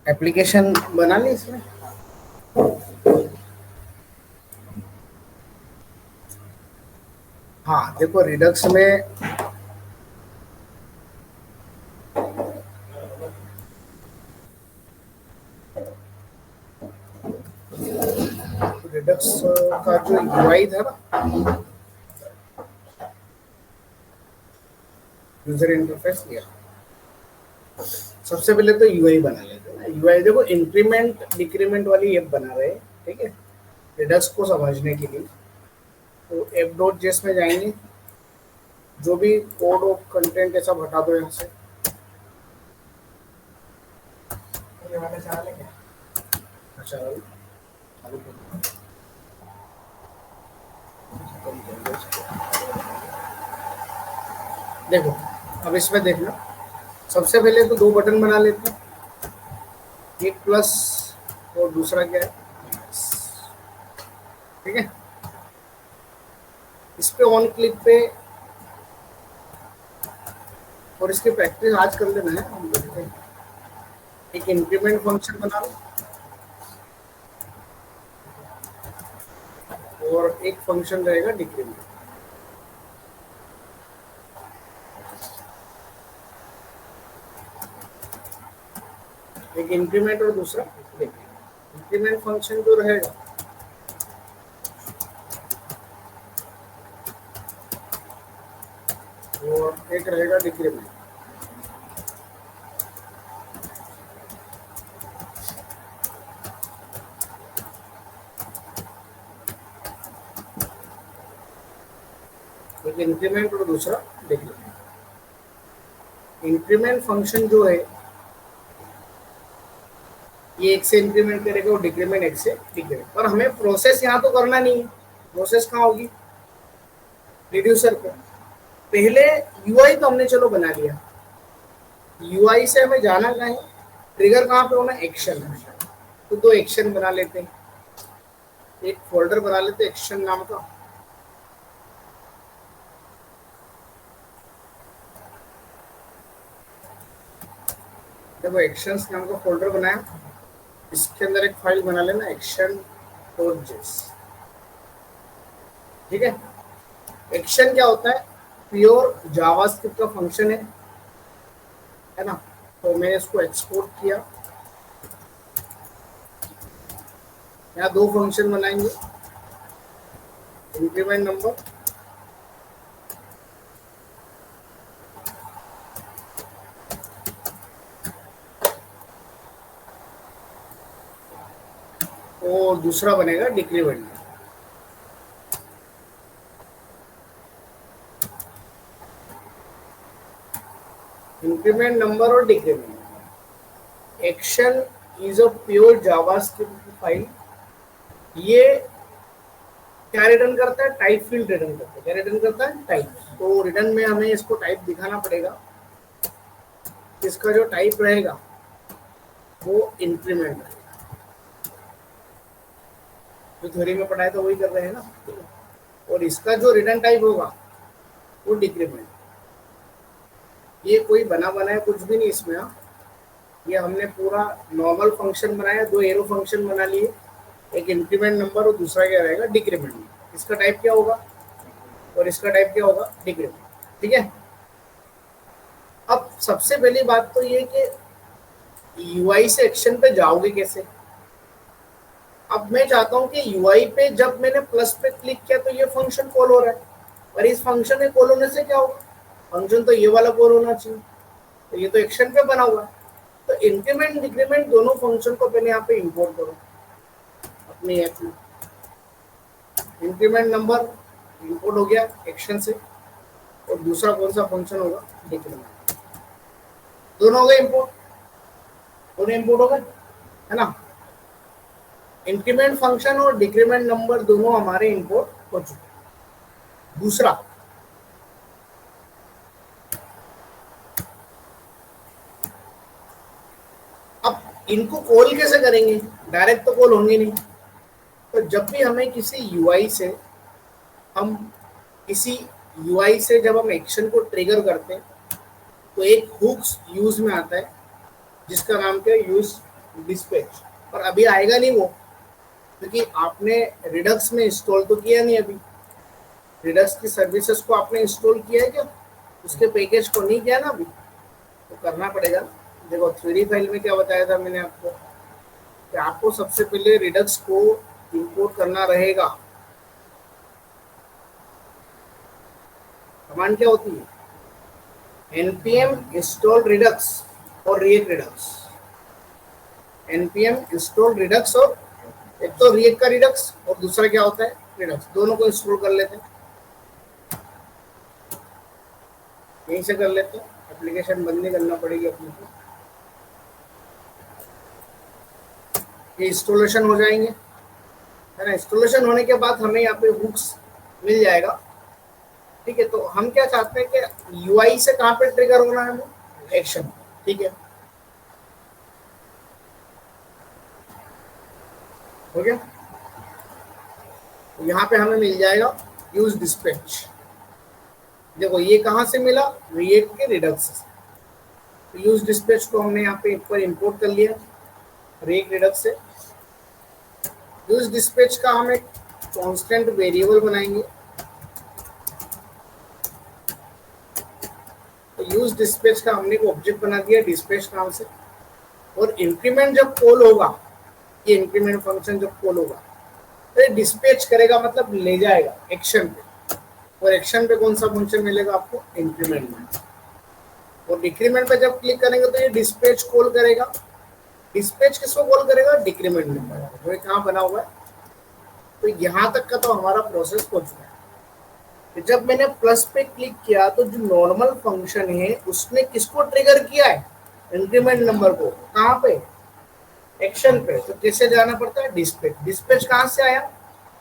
Application बना ली इसमें। हाँ देखो रिडक्स में रिडक्स का जो यूआई था ना, यूजर इंटरफेस लिया, सबसे पहले तो यूआई बना लेते हैं। यूआई देखो इंक्रीमेंट डिक्रीमेंट वाली ऐप बना रहे हैं, ठीक है, रिडक्स को समझने के लिए। तो एप डॉट जेस में जाएंगे, जो भी कोड और कंटेंट है सब हटा दो यहाँ से। ये वाला चला लेंगे। अच्छा चालू कर दो। देखो अब इसमें देखना, सबसे पहले तो दो बटन बना लेते हैं, एक प्लस और दूसरा क्या है माइनस, ठीक है। इस पे ऑन क्लिक पे, और इसकी प्रैक्टिस आज कर लेना है, हम देखते हैं। एक इंक्रीमेंट फंक्शन बना लो और एक फंक्शन रहेगा डिक्रीमेंट। एक इंक्रीमेंट और दूसरा डिक्रीमेंट। इंक्रीमेंट फंक्शन जो रहेगा और एक रहेगा डिक्रीमेंट। एक इंक्रीमेंट और दूसरा डिक्रीमेंट। इंक्रीमेंट फंक्शन जो है ये एक से इंक्रीमेंट करेगा और डिक्रीमेंट एक से डिक्रीमेंट, पर हमें प्रोसेस यहाँ तो करना नहीं है। प्रोसेस कहाँ होगी, रिड्यूसर पे। पहले यूआई तो हमने चलो बना लिया, यूआई से हमें जाना कहाँ है, ट्रिगर कहाँ पे होना, एक्शन। तो दो एक्शन बना लेते हैं, एक फोल्डर बना लेते हैं एक्शन नाम का। देखो एक्शंस नाम का फोल्डर बनाया, इसके अंदर एक फाइल बना लेना एक्शन डॉट जेस, ठीक है। एक्शन क्या होता है, प्योर जावास्क्रिप्ट का फंक्शन है ना। तो मैंने इसको एक्सपोर्ट किया। यहाँ दो फंक्शन बनाएंगे, इंक्रीमेंट नंबर और दूसरा बनेगा डिक्रीमेंट। इंक्रीमेंट नंबर और decrement. Action is a pure JavaScript file. ये क्या रिटर्न करता है, टाइप फील्ड रिटर्न करता है। क्या रिटर्न करता है, टाइप। तो रिटर्न में हमें इसको टाइप दिखाना पड़ेगा। इसका जो टाइप रहेगा वो इंक्रीमेंट रहेगा, जो थ्योरी में पढ़ाया था वही कर रहे हैं ना। और इसका जो रिटर्न टाइप होगा वो डिक्रीमेंट। ये कोई बना बनाया कुछ भी नहीं इसमें। ये हमने पूरा नॉर्मल फंक्शन बनाया, दो एरो फंक्शन बना लिए, एक इंक्रीमेंट नंबर और दूसरा क्या रहेगा डिक्रीमेंट। इसका टाइप क्या होगा और इसका टाइप क्या होगा, डिक्रीमेंट, ठीक है। अब सबसे पहली बात तो ये कि यूआई से एक्शन पे जाओगे कैसे। अब मैं चाहता हूं कि यूआई पे जब मैंने प्लस पे क्लिक किया तो ये फंक्शन कॉल हो रहा है, और इस फंक्शन में कॉल होने से क्या होगा, फंक्शन तो ये वाला कॉल होना चाहिए, तो ये तो एक्शन पे बना हुआ है। तो इंक्रीमेंट डिक्रीमेंट दोनों फंक्शन को पहले यहाँ पे इंपोर्ट करो अपनी ऐप में। इंक्रीमेंट नंबर इंपोर्ट हो गया एक्शन से, और दूसरा कौन सा फंक्शन होगा, डिक्रीमेंट। दोनों हो गए इंपोर्ट, दोनों इंपोर्ट हो गए, है ना। इंक्रीमेंट फंक्शन और डिक्रीमेंट नंबर दोनों हमारे इंपोर्ट हो चुके। दूसरा, अब इनको कॉल कैसे करेंगे, डायरेक्ट तो कॉल होंगे नहीं। तो जब भी हमें किसी यूआई से, हम किसी यूआई से जब हम एक्शन को ट्रिगर करते हैं तो एक हुक्स यूज में आता है जिसका नाम क्या है, यूज डिस्पैच, पर अभी आएगा नहीं वो, क्योंकि आपने रिडक्स में इंस्टॉल तो किया नहीं अभी। रिडक्स की सर्विसेज को आपने इंस्टॉल किया है क्या? उसके पैकेज को नहीं किया ना अभी, तो करना पड़ेगा। देखो थ्योरी फाइल में क्या बताया था मैंने आपको, कि आपको सबसे पहले रिडक्स को इंपोर्ट करना रहेगा। कमांड क्या होती है? npm install redux और react redux। npm install redux, और एक तो react का redux और दूसरा क्या होता है redux, दोनों को इंस्टॉल कर लेते हैं। यहीं से कर लेते हैं, एप्लीकेशन बंद नहीं करना पड़ेगी अपने को। ये इंस्टॉलेशन हो जाएंगे, है ना। इंस्टॉलेशन होने के बाद हमें यहाँ पे हुक्स मिल जाएगा। ठीक है, तो हम क्या चाहते हैं कि यूआई से कहाँ पे ट्रिगर होना है हमें? एक्शन। ठीक है, हो गया। तो यहाँ पे हमें मिल जाएगा यूज डिस्पैच। देखो ये कहाँ से मिला? रिएक्ट के रिडक्स से। तो यूज डिस्पैच को हमने यहाँ पे ऊपर इंपोर्ट कर लिया रिएक्ट रिडक्स से। यूज डिस्पैच का हम एक कांस्टेंट वेरिएबल बनाएंगे। तो यूज डिस्पैच का हमने एक ऑब्जेक्ट बना दिया डिस्पैच नाम से, और इंक्रीमेंट जब कॉल होगा, ये इंक्रीमेंट फंक्शन जब कॉल होगा तो ये डिस्पैच करेगा, मतलब ले जाएगा एक्शन पे। और एक्शन पे कौन सा फंक्शन मिलेगा आपको? इंक्रीमेंट में। और डिक्रीमेंट पे जब क्लिक करेंगे तो ये डिस्पैच कॉल करेगा। डिस्पैच किसको कॉल करेगा? डिक्रीमेंट नंबर, जो कहाँ बना हुआ है। तो यहाँ तक का तो हमारा प्रोसेस हो चुका है। तो जब मैंने प्लस पे क्लिक किया तो जो नॉर्मल फंक्शन है उसने किसको ट्रिगर किया है? इंक्रीमेंट नंबर को। कहाँ पे? एक्शन पे। तो कैसे जाना पड़ता है? डिस्पैच। डिस्पैच कहाँ से आया?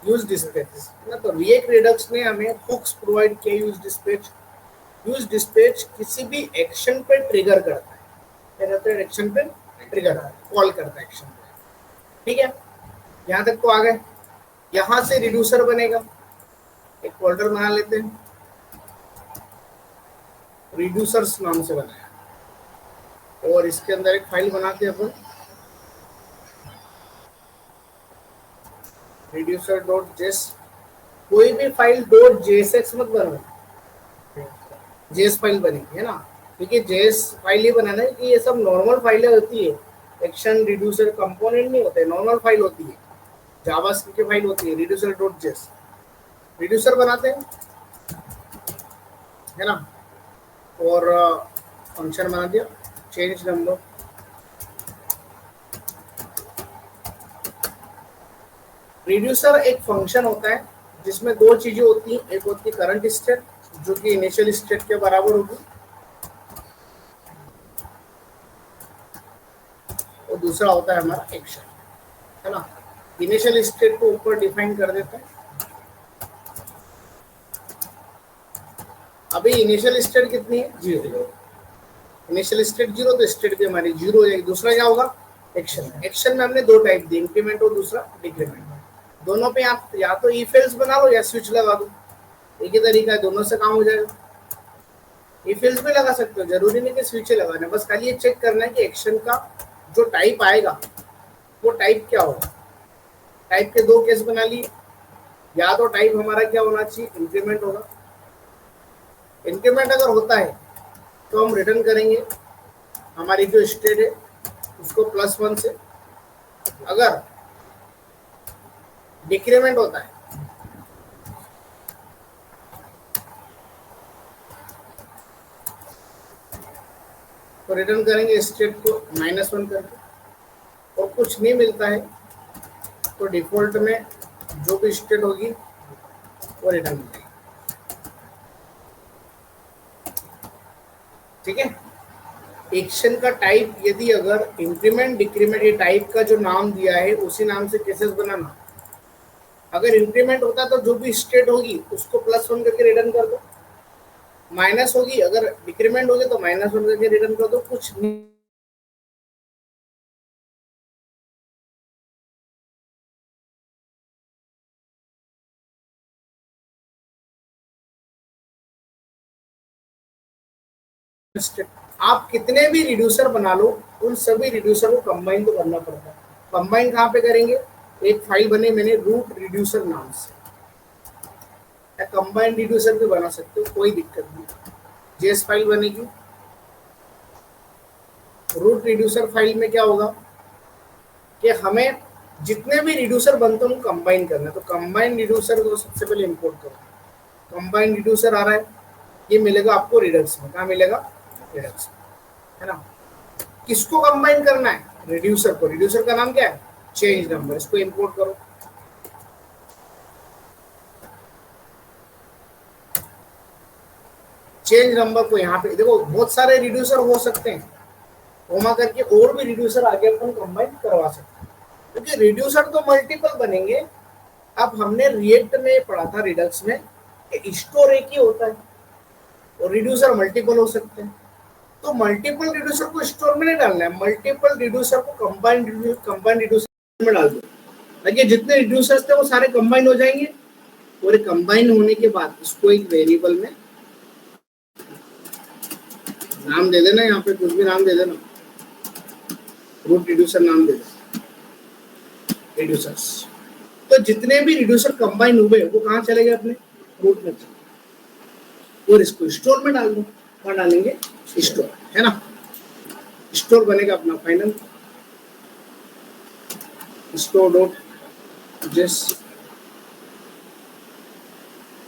यूज डिस्पैच ना। तो रिएक्ट रिडक्स ने हमें हुक्स प्रोवाइड किया यूज डिस्पैच। यूज डिस्पैच किसी भी एक्शन पे ट्रिगर करता है, क्या कहते हैं? एक्शन पे ट्रिगर कॉल करता है एक्शन पे। ठीक है, यहाँ तक तो आ गए। यहाँ से रिड्यूसर बनेगा, एक फोल्डर बना लेते हैं, रिड्यूसर्स नाम से बनाया, और इसके अंदर एक फाइल बनाते हैं अपन, रिड्यूसर डॉट जेस। कोई भी फाइल डॉट जेएसएक्स मत बनाओ, जेएस फाइल बनेगी, है ना। क्योंकि जेएस फाइल ही बनाना है कि ये सब नॉर्मल फाइलें होती है। एक्शन रिड्यूसर कंपोनेंट नहीं होते, नॉर्मल फाइल होती है, जावास्क्रिप्ट की फाइल होती है रिड्यूसर डॉट जेस। रिड्यूसर बनाते हैं, है ना। और फंक्शन बना दिया चेंज नंबर। रिड्यूसर एक फंक्शन होता है जिसमें दो चीजें होती हैं, एक होती है करंट स्टेट जो कि इनिशियल स्टेट के बराबर होगी, और दूसरा होता है हमारा एक्शन, है ना। इनिशियल स्टेट को ऊपर डिफाइन कर देते हैं। अभी इनिशियल स्टेट कितनी है? 0। इनिशियल स्टेट 0, तो स्टेट भी हमारी 0 हो जाएगी। दूसरा क्या होगा? एक्शन। एक्शन में हमने दो टाइप दी, इंक्रीमेंट और दूसरा डिक्रीमेंट। दोनों पे आप या तो ई फेल्स बना लो या स्विच लगा दो, एक ही तरीका है, दोनों से काम हो जाएगा। ई फेल्स भी लगा सकते हो, जरूरी नहीं कि स्विच लगाना, बस खाली ये चेक करना है कि एक्शन का जो टाइप आएगा वो टाइप क्या होगा। टाइप के दो केस बना लिए, या तो टाइप हमारा क्या होना चाहिए? इंक्रीमेंट होगा। इंक्रीमेंट अगर होता है तो हम रिटर्न करेंगे हमारी जो स्टेट है उसको +1 से। अगर डिक्रीमेंट होता है तो रिटर्न करेंगे स्टेट को -1 करके। और कुछ नहीं मिलता है तो डिफॉल्ट में जो भी स्टेट होगी वो रिटर्न करेंगे। ठीक है। एक्शन का टाइप यदि अगर इंक्रीमेंट डिक्रीमेंट, ये टाइप का जो नाम दिया है उसी नाम से केसेस बनाना। अगर इंक्रीमेंट होता तो जो भी स्टेट होगी उसको +1 करके रिटर्न कर दो। माइनस होगी, अगर डिक्रीमेंट होगी तो -1 करके रिटर्न कर दो। कुछ आप कितने भी रिड्यूसर बना लो, उन सभी रिड्यूसर को कंबाइन तो करना पड़ता है। कंबाइन कहाँ पे करेंगे? एक फाइल बने मैंने रूट रिड्यूसर नाम से, या कंबाइन रिड्यूसर भी बना सकते हो, कोई दिक्कत नहीं। जेएस फाइल बनेगी, रूट रिड्यूसर फाइल में क्या होगा कि हमें जितने भी रिड्यूसर बनते हैं उनको कंबाइन करना है। तो कंबाइन रिड्यूसर को सबसे पहले इंपोर्ट करो। कंबाइन रिड्यूसर आ रहा है, ये मिलेगा आपको रिडक्स में। कहाँ मिलेगा? रिडक्स में, है ना। किसको कंबाइन करना है? रिड्यूसर को। रिड्यूसर का नाम क्या है? Change number. इसको इंपोर्ट करो। चेंज नंबर को यहाँ पे देखो, बहुत सारे रिड्यूसर हो सकते हैं, कोमा करके और भी रिड्यूसर आगे अपन कंबाइन करवा सकते हैं, क्योंकि रिड्यूसर तो मल्टीपल बनेंगे। अब हमने रिएक्ट में पढ़ा था रिडक्स में कि स्टोर एक ही होता है और रिड्यूसर मल्टीपल हो सकते हैं। तो मल्टीपल रिड्यूसर को स्टोर में नहीं डालना है, मल्टीपल रिड्यूसर को कंबाइन रिड्यूसर में डाल दो, ताकि जितने रिड्यूसर्स थे वो सारे कंबाइन हो जाएंगे। और कंबाइन होने के बाद इसको एक वेरिएबल में नाम दे देना, यहाँ पे कुछ भी नाम दे देना, रूट रिड्यूसर नाम दे देना, रिड्यूसर्स। तो जितने भी रिड्यूसर कंबाइन हुए वो कहाँ चले गए? अपने रूट में चले। और इसको स्टोर में डाल दो। कहाँ डालेंगे? स्टोर, है ना। स्टोर बनेगा अपना फाइनल स्टोर डॉट जेस।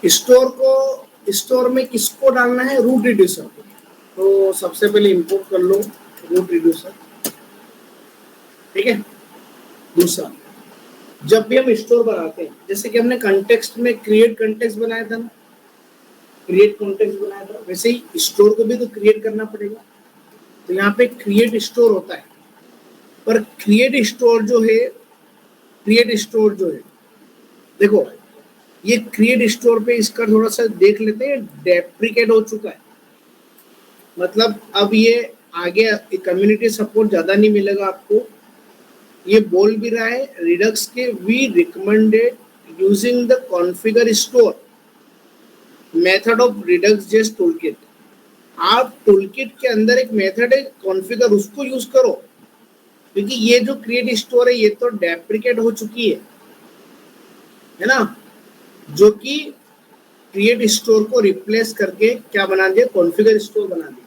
स्टोर को, स्टोर में किसको डालना है? रूट रिड्यूसर को। तो सबसे पहले इंपोर्ट कर लो रूट रिड्यूसर, ठीक है। दूसरा, जब भी हम स्टोर बनाते हैं, जैसे कि हमने कंटेक्स्ट में क्रिएट कंटेक्स्ट बनाया था ना, क्रिएट कॉन्टेक्स्ट बनाया था, वैसे ही स्टोर को भी तो क्रिएट करना पड़ेगा। तो यहाँ पे क्रिएट स्टोर होता है, पर क्रिएट स्टोर जो है, देखो ये क्रिएट स्टोर पे इसका थोड़ा सा देख लेते हैं, डेप्रिकेट हो चुका है। मतलब अब ये आगे कम्युनिटी सपोर्ट ज्यादा नहीं मिलेगा आपको। ये बोल भी रहा है रिडक्स के we recommended using the configure store method of Redux JS toolkit. आप टूलकिट के अंदर एक मेथड है कॉन्फ़िगर, उसको यूज करो, क्योंकि ये जो क्रिएट स्टोर है ये तो डेप्रिकेट हो चुकी है ना, जो कि क्रिएट स्टोर को रिप्लेस करके क्या बना दिया? कॉन्फ़िगर स्टोर बना दिया।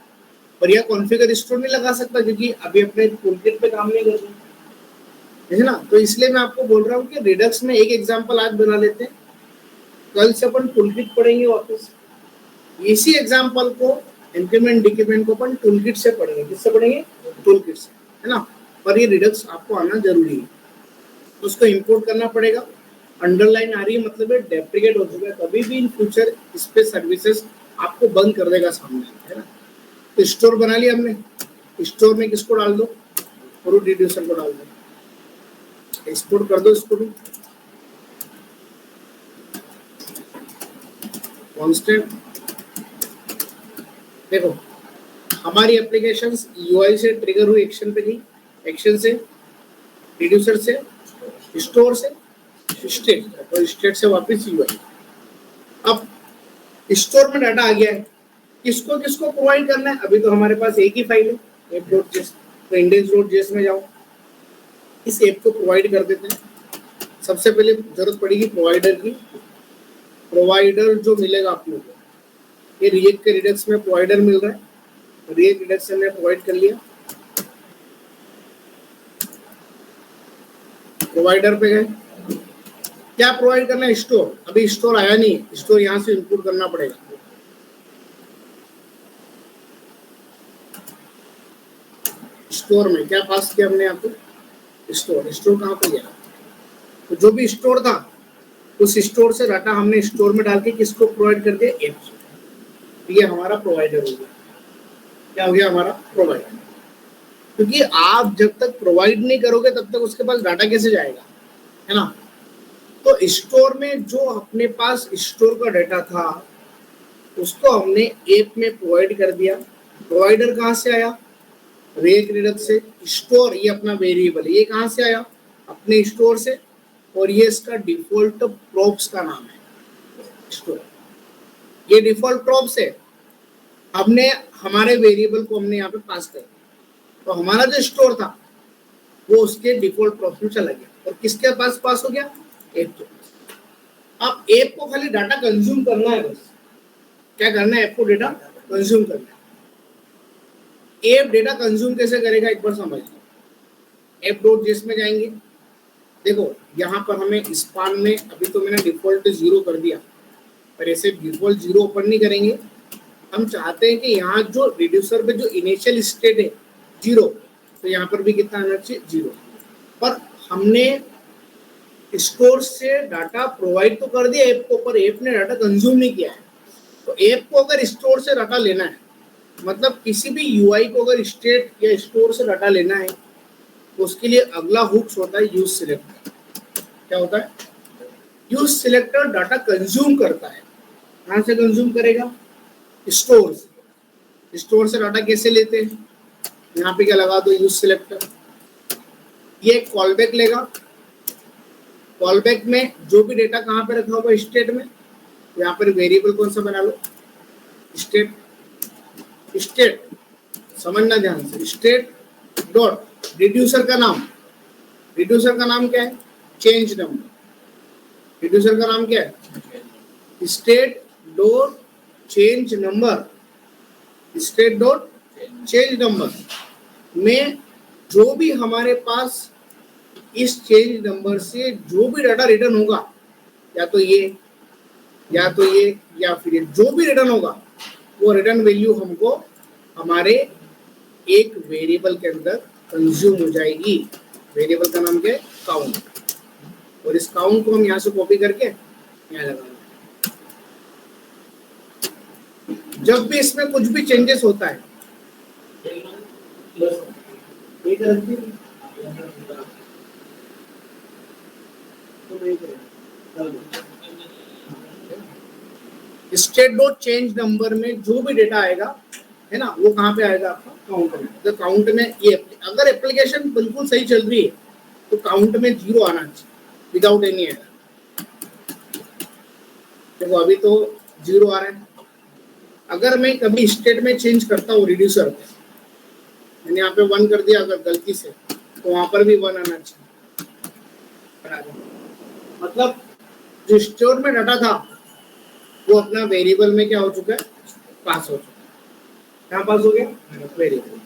पर यह कॉन्फ़िगर स्टोर नहीं लगा सकता क्योंकि अभी अपने टूलकिट पे काम नहीं कर रहे, है ना। तो इसलिए मैं आपको बोल रहा हूँ कि रिडक्स में एक एग्जांपल आज बना लेते हैं, कल से अपन टूलकिट पढ़ेंगे वापस। इसी एग्जांपल को इंक्रीमेंट डिक्रीमेंट को अपन टूलकिट से पढ़ेंगे। किससे पढ़ेंगे? टूलकिट से, है ना। पर ये रिडक्स आपको आना जरूरी है, तो उसको इंपोर्ट करना पड़ेगा। अंडरलाइन आ रही है मतलब डेप्रिकेट हो चुका है, कभी भी इन फ्यूचर इस पे सर्विसेज आपको बंद कर देगा सामने, है ना। तो स्टोर बना लिया हमने, स्टोर में किसको डाल दो? रूट रिड्यूसर को डाल दो। एक्सपोर्ट कर दो इसको भी, कांस्टेंट। देखो हमारी एप्लीकेशंस यूआई से ट्रिगर हुई एक्शन पे गई, एक्शन से रिड्यूसर से स्टोर से स्टेट, और स्टेट से वापस यूआई। अब स्टोर में डाटा आ गया है, किसको किसको प्रोवाइड करना है? अभी तो हमारे पास एक ही फाइल है, app.js। तो index.js में जाओ, इस ऐप को प्रोवाइड कर देते हैं। सबसे पहले जरूरत पड़ेगी प्रोवाइडर की। प्रोवाइडर जो मिलेगा आप लोगों को, ये रिएक्ट के रिडक्स में प्रोवाइडर मिल रहा है, रिएक्ट रिडक्स से हमने प्रोवाइड कर लिया। प्रोवाइडर पे गए, क्या प्रोवाइड करना है? स्टोर। अभी स्टोर आया नहीं, स्टोर यहाँ से इनपुट करना पड़ेगा। स्टोर में क्या पास किया हमने यहाँ पे? स्टोर। स्टोर कहाँ पे गया? तो जो भी स्टोर था उस स्टोर से डाटा हमने स्टोर में डाल के किसको प्रोवाइड कर दिया? ऐप। ये हमारा प्रोवाइडर हो गया। क्या हो गया? हमारा प्रोवाइडर। क्योंकि आप जब तक प्रोवाइड नहीं करोगे तब तक उसके पास डाटा कैसे जाएगा, है ना। तो स्टोर में जो अपने पास स्टोर का डाटा था उसको हमने ऐप में प्रोवाइड कर दिया। प्रोवाइडर कहाँ से आया? रिएक्ट रिडक्स से। स्टोर ये अपना वेरिएबल, ये कहाँ से आया? अपने स्टोर से, और ये इसका डिफॉल्ट प्रॉप्स का नाम है स्टोर। ये डिफॉल्ट प्रॉप्स है, हमने हमारे वेरिएबल को हमने यहाँ पे पास कर दिया, तो हमारा जो स्टोर था वो उसके डिफॉल्ट प्रोसेस में चला गया और किसके पास हो गया, ऐप के पास। अब ऐप को खाली डाटा कंज्यूम करना है, बस क्या करना है, ऐप को डेटा कंज्यूम करना है। ऐप डेटा कंज्यूम कैसे करेगा एक बार समझ लो। ऐप डॉट जेएस में जाएंगे, देखो यहाँ पर हमें स्पान में अभी तो मैंने डिफॉल्ट 0 कर दिया, पर ऐसे डिफॉल्ट 0 ओपन नहीं करेंगे। हम चाहते हैं कि यहाँ जो रिड्यूसर पे जो इनिशियल स्टेट है 0, तो यहाँ पर भी कितना आना चाहिए 0। पर हमने स्टोर से डाटा प्रोवाइड तो कर दिया ऐप को, पर ऐप ने डाटा कंज्यूम नहीं किया है। तो ऐप को अगर स्टोर से डाटा लेना है, मतलब किसी भी यूआई को अगर स्टेट या स्टोर से डाटा लेना है, तो उसके लिए अगला हुक्स होता है यूज सिलेक्टर। क्या होता है, यूज सिलेक्टर डाटा कंज्यूम करता है। कहाँ से कंज्यूम करेगा, स्टोर से। स्टोर से डाटा कैसे लेते हैं, यहाँ पे क्या लगा दो, यूज सिलेक्टर। ये कॉल बैक लेगा, कॉल बैक में जो भी डेटा कहाँ पे रखा होगा स्टेट में, यहाँ पर वेरिएबल कौन सा बना लो, स्टेट। स्टेट समझना ध्यान से, स्टेट डॉट रिड्यूसर का नाम, रिड्यूसर का नाम क्या है, चेंज नंबर। रिड्यूसर का नाम क्या है, state dot change number. State dot change number में जो भी हमारे पास इस चेंज नंबर से जो भी डाटा रिटर्न होगा, या तो ये या फिर ये जो भी रिटर्न होगा, वो रिटर्न वैल्यू हमको हमारे एक वेरिएबल के अंदर कंज्यूम हो जाएगी। वेरिएबल का नाम क्या है, काउंट। और इस काउंट को हम यहाँ से कॉपी करके यहाँ लगाएंगे। जब भी इसमें कुछ भी चेंजेस होता है, स्टेट डॉट चेंज नंबर में जो भी डेटा आएगा है ना, वो कहाँ पे आएगा, आपका काउंट में। तो काउंट में ये अगर एप्लीकेशन बिल्कुल सही चल रही है तो काउंट में 0 आना चाहिए विदाउट एनी एरर। देखो अभी तो 0 आ रहा है। अगर मैं कभी स्टेट में चेंज करता हूँ रिड्यूसर, मैंने यहाँ पे 1 कर दिया अगर गलती से, तो वहां पर भी 1 आना चाहिए। मतलब जो स्टोर में डाटा था वो अपना वेरिएबल में क्या हो चुका है, पास हो चुका है। कहाँ पास हो गया, वेरिएबल।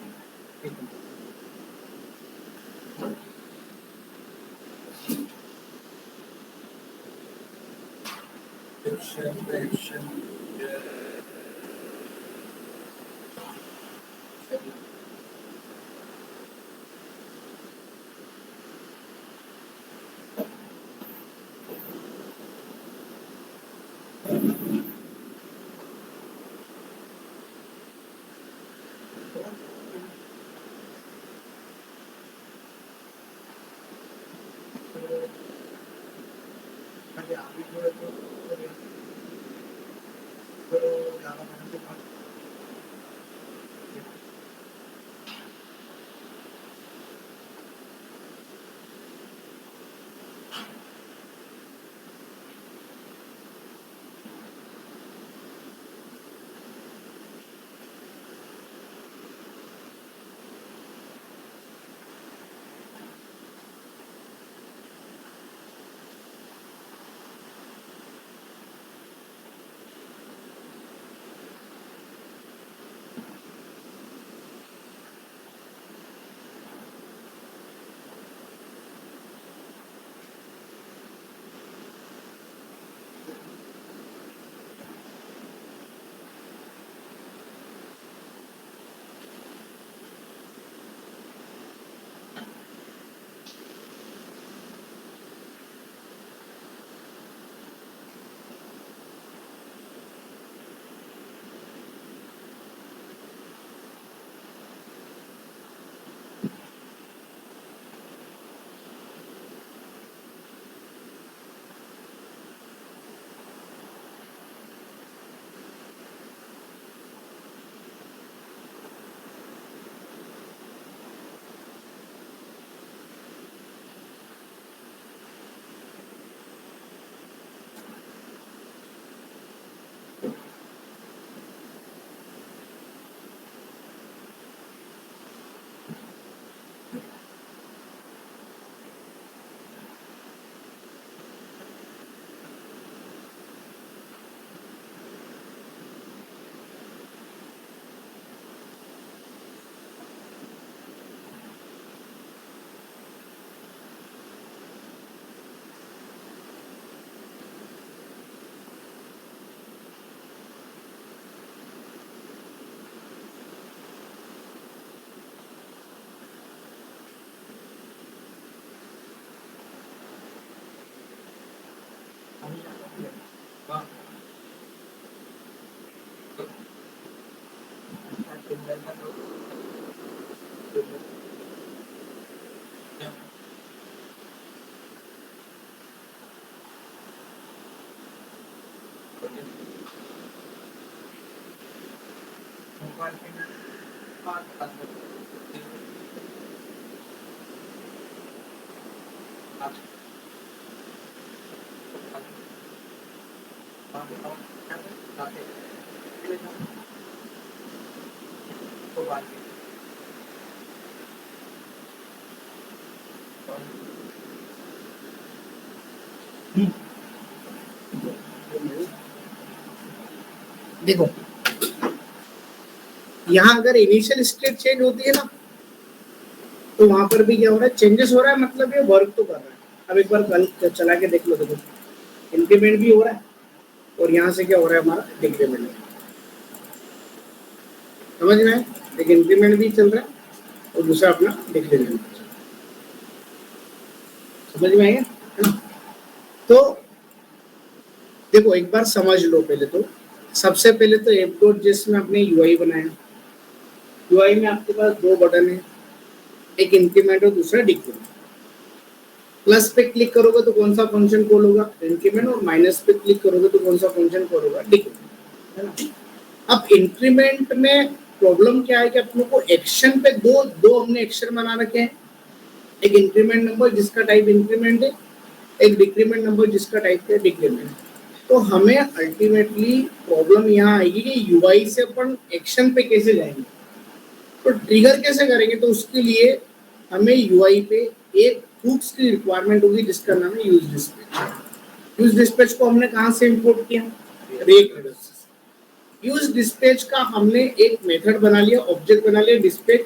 देखो यहाँ अगर इनिशियल स्टेट चेंज होती है ना, तो वहां पर भी क्या हो रहा है, चेंजेस हो रहा है, मतलब ये वर्क तो कर रहा है। अब एक बार कल चला के देख लो, देखो इंक्रीमेंट भी हो रहा है और यहाँ से क्या हो रहा है, हमारा डिक्रीमेंट। समझ में आए? एक इंक्रीमेंट भी चल रहा है और दूसरा अपना डिक्रीमेंट। समझ में आएगा, है ना? तो देखो एक बार समझ लो पहले तो, सबसे पहले तो एप डॉट जेएस में आपने यूआई बनाया। यूआई में आपके पास दो बटन है, एक इंक्रीमेंट और दूसरा डिक्रीमेंट। प्लस पे क्लिक करोगे तो कौन सा फंक्शन कॉल होगा, इंक्रीमेंट, और माइनस पे क्लिक करोगे तो कौन सा फंक्शन कॉल होगा, डिक्रीमेंट, है ना? अब इंक्रीमेंट में प्रॉब्लम क्या है कि अपने को एक्शन पे दो दो हमने एक्शन बना रखे हैं, एक इंक्रीमेंट नंबर जिसका टाइप इंक्रीमेंट है, एक डिक्रीमेंट नंबर जिसका टाइप है डिक्रीमेंट। तो हमें अल्टीमेटली प्रॉब्लम यहाँ आएगी कि यूआई से अपन एक्शन पे कैसे जाएंगे, तो ट्रिगर कैसे करेंगे। तो उसके लिए हमें यूआई पे एक हुक्स की रिक्वायरमेंट होगी जिसका नाम है यूज डिस्पैच। यूज डिस्पैच को हमने कहाँ से इंपोर्ट किया, रिएक्ट हेडर से। यूज डिस्पैच का हमने एक मेथड बना लिया, ऑब्जेक्ट बना लिया डिस्पैच,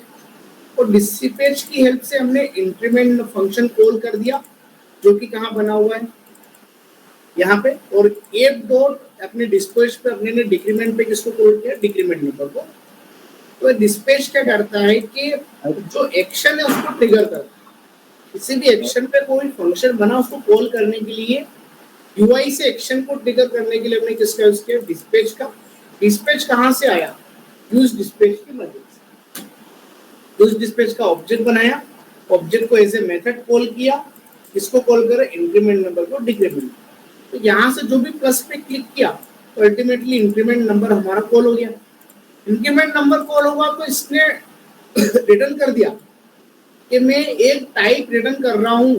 और डिस्पैच की हेल्प से हमने इंक्रीमेंट फंक्शन कॉल कर दिया, जो कि कहाँ बना हुआ है, यहाँ पे। और एप डॉट अपने डिस्पैच पे अपने ने डिक्रीमेंट पे किसको कॉल किया, डिक्रीमेंट नंबर को। तो डिस्पैच क्या करता है कि जो एक्शन है उसको ट्रिगर करता है। किसी भी एक्शन पे कोई फंक्शन बना उसको कॉल करने के लिए यूआई से एक्शन को ट्रिगर करने के लिए हमने किसका यूज किया, डिस्पैच का। डिस्पैच कहाँ से आया, यूज डिस्पैच की मदद से। यूज डिस्पैच का ऑब्जेक्ट बनाया, ऑब्जेक्ट को एज ए मेथड कॉल किया, इसको कॉल करे इंक्रीमेंट नंबर को डिक्रीमेंट। तो यहाँ से जो भी प्लस पे क्लिक किया तो अल्टीमेटली इंक्रीमेंट नंबर हमारा कॉल हो गया। इंक्रीमेंट नंबर कॉल होगा तो इसने रिटर्न कर दिया कि मैं एक टाइप रिटर्न कर रहा हूं।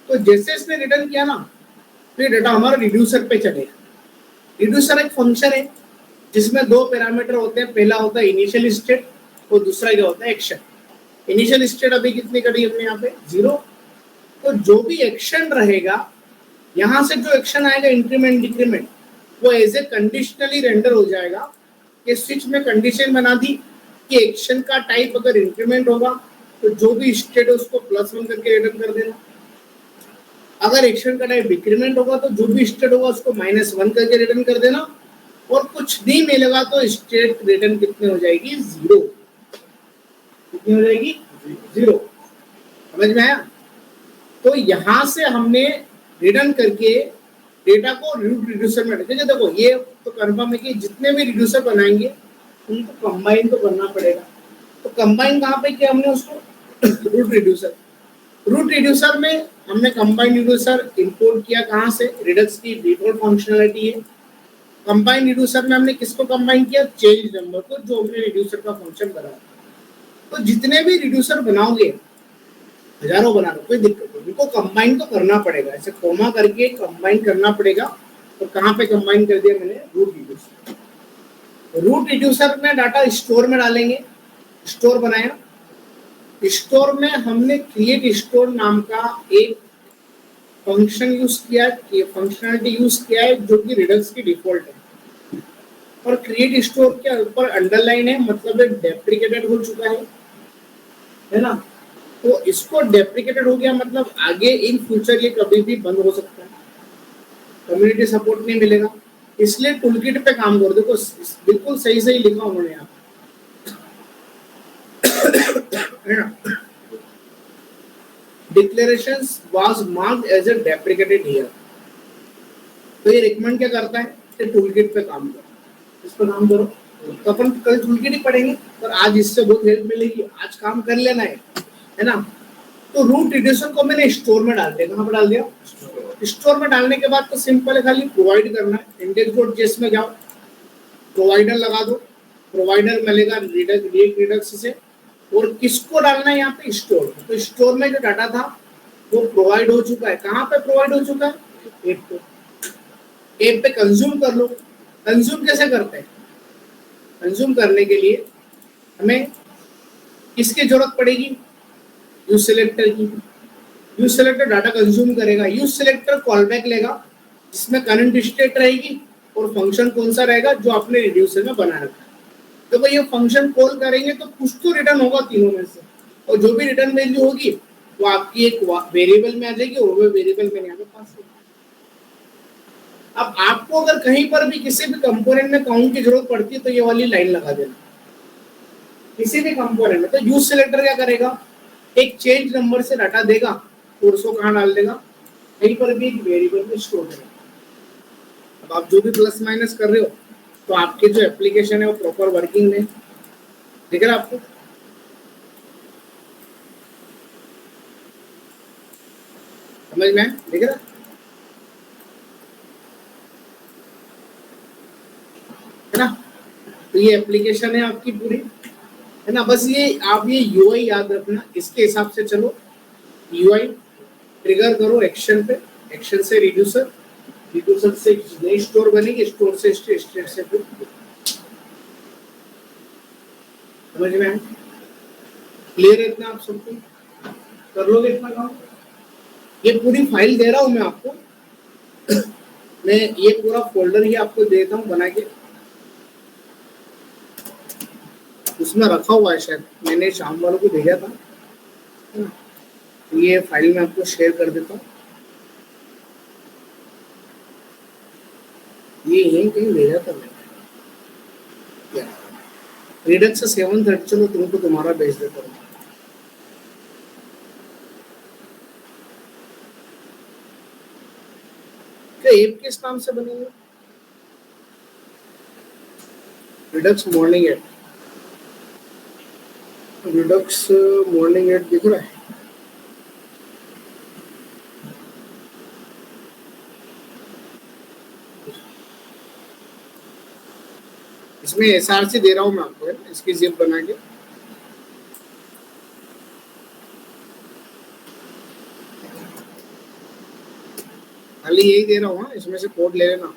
तो जैसे इसने रिटर्न किया ना, तो ये डाटा हमारा रिड्यूसर पे चलेगा। रिड्यूसर एक फंक्शन है जिसमें दो पैरामीटर होते हैं, पहला होता है इनिशियल स्टेट और दूसरा क्या होता है, एक्शन। इनिशियल स्टेट अभी कितनी करी हमने यहाँ पे, 0। तो जो भी एक्शन रहेगा, यहाँ से जो एक्शन आएगा इंक्रीमेंट डिक्रीमेंट, वो एज ए कंडीशनली रेंडर हो जाएगा। कि स्विच में कंडीशन बना दी कि एक्शन का टाइप अगर इंक्रीमेंट होगा तो जो भी स्टेट है उसको +1 करके रिटर्न कर देना। अगर एक्शन का टाइप डिक्रीमेंट होगा तो जो भी स्टेट होगा उसको -1 करके रिटर्न कर देना। और कुछ नहीं मिलेगा तो स्टेट रिटर्न कितनी हो जाएगी, 0। कितनी हो जाएगी, 0। समझ में आया? तो यहां से हमने रिटर्न करके डेटा को रूट रिड्यूसर में रखेंगे। देखो ये तो कंफर्म है कि जितने भी रिड्यूसर बनाएंगे उनको कंबाइन तो करना पड़ेगा। तो कंबाइन कहाँ पे किया हमने उसको, रूट रिड्यूसर। रूट रिड्यूसर में हमने कंबाइन रिड्यूसर इंपोर्ट किया, कहाँ से, रिडक्स की डिफॉल्ट फंक्शनलिटी है। कंबाइन रिड्यूसर में हमने किसको कंबाइन किया, चेंज नंबर को, जो हमने रिड्यूसर का फंक्शन बनाया। तो जितने भी रिड्यूसर बनाओगे, हजारों बना लो, कोई दिक्कत नहीं, इनको कंबाइन तो करना पड़ेगा, ऐसे कोमा करके कंबाइन करना पड़ेगा। तो कहाँ पे कंबाइन कर दिया मैंने, रूट रिड्यूसर। रूट रिड्यूसर में डाटा स्टोर में डालेंगे, स्टोर बनाया। स्टोर में हमने क्रिएट स्टोर नाम का एक फंक्शन यूज किया, फंक्शनलिटी यूज किया है, जो कि रिडक्स की डिफॉल्ट है। और क्रिएट स्टोर के ऊपर अंडरलाइन है, मतलब डेप्रिकेटेड हो चुका है ना। तो इसको डेप्रिकेटेड हो गया मतलब आगे इन फ्यूचर ये कभी भी बंद हो सकता है, कम्युनिटी सपोर्ट नहीं मिलेगा। इसलिए टूलकिट पे काम करो। देखो बिल्कुल सही सही लिखा उन्होंने यहाँ, है ना। Declarations was marked as a deprecated here. तो ये रिकमेंड क्या करता है कि टूल किट पे काम करो, इस पर काम करो। तो अपन कल टूल किट ही पढ़ेंगे, पर आज इससे बहुत हेल्प मिलेगी, आज काम कर लेना है ना। तो रूट रिड्यूसर को मैंने स्टोर में डाल दिया। कहाँ पर डाल दिया? स्टोर में डालने के बाद तो सिंपल है, खाली प्रोवाइड करना है। index.js में जाओ, प्रोवाइडर लगा दो, प्रोवाइडर मिलेगा रिडक्स से। और किसको डालना है यहाँ पे? स्टोर। तो स्टोर में जो डाटा था वो प्रोवाइड हो चुका है। कहाँ पे प्रोवाइड हो चुका है? ऐप पे। ऐप पे कंज्यूम कर लो। कंज्यूम कैसे करते हैं? कंज्यूम करने के लिए हमें किसकी जरूरत पड़ेगी? यूज सिलेक्टर की। यूज सिलेक्टर डाटा कंज्यूम करेगा, यूज सिलेक्टर कॉल बैक लेगा जिसमें करंट स्टेट रहेगी और फंक्शन कौन सा रहेगा जो आपने रिड्यूसर में बना रखा है। तो भाई ये फंक्शन कॉल करेंगे तो कुछ तो रिटर्न होगा तीनों में से, और जो भी रिटर्न वैल्यू होगी वो आपकी एक वेरिएबल में आ जाएगी और वो वेरिएबल में यहाँ पे पास होगी। अब आपको अगर कहीं पर भी किसी भी कंपोनेंट में काउंट की जरूरत पड़ती है तो ये वाली लाइन लगा देना किसी भी कंपोनेंट में। तो यूज सिलेक्टर क्या करेगा? एक चेंज नंबर से डाटा देगा और उसको कहाँ डाल देगा? कहीं पर भी एक वेरिएबल में स्टोर करेगा। अब आप जो भी प्लस माइनस कर रहे हो तो आपके जो एप्लीकेशन है वो प्रॉपर वर्किंग में दिख रहा है आपको? समझ में दिख रहा है ना? तो ये एप्लीकेशन है आपकी पूरी, है ना। बस ये आप ये यूआई याद रखना, इसके हिसाब से चलो। यूआई ट्रिगर करो एक्शन पे, एक्शन से रिड्यूसर, रिड्यूसर से नई स्टोर बनेगी, स्टोर से स्टेट से फिर। समझ में आए? क्लियर है इतना? आप सबको कर लोगे इतना काम? ये पूरी फाइल दे रहा हूं मैं आपको, मैं ये पूरा फोल्डर ही आपको देता हूँ बना के, उसमें रखा हुआ है, शायद मैंने शाम वालों को भेजा था। ये फाइल में आपको शेयर कर देता हूँ, ये यहीं कहीं भेजा था मैंने। रिडक्स 730, चलो तुमको तुम्हारा भेज देता हूँ। क्या ऐप किस नाम से बनेंगे? Redux morning ad, Redux morning ad दिख रहा है? इसमें एसआरसी दे रहा हूँ मैं आपको, इसकी जिप बना के। खाली यही दे रहा हूँ, इसमें से कोड ले लेना।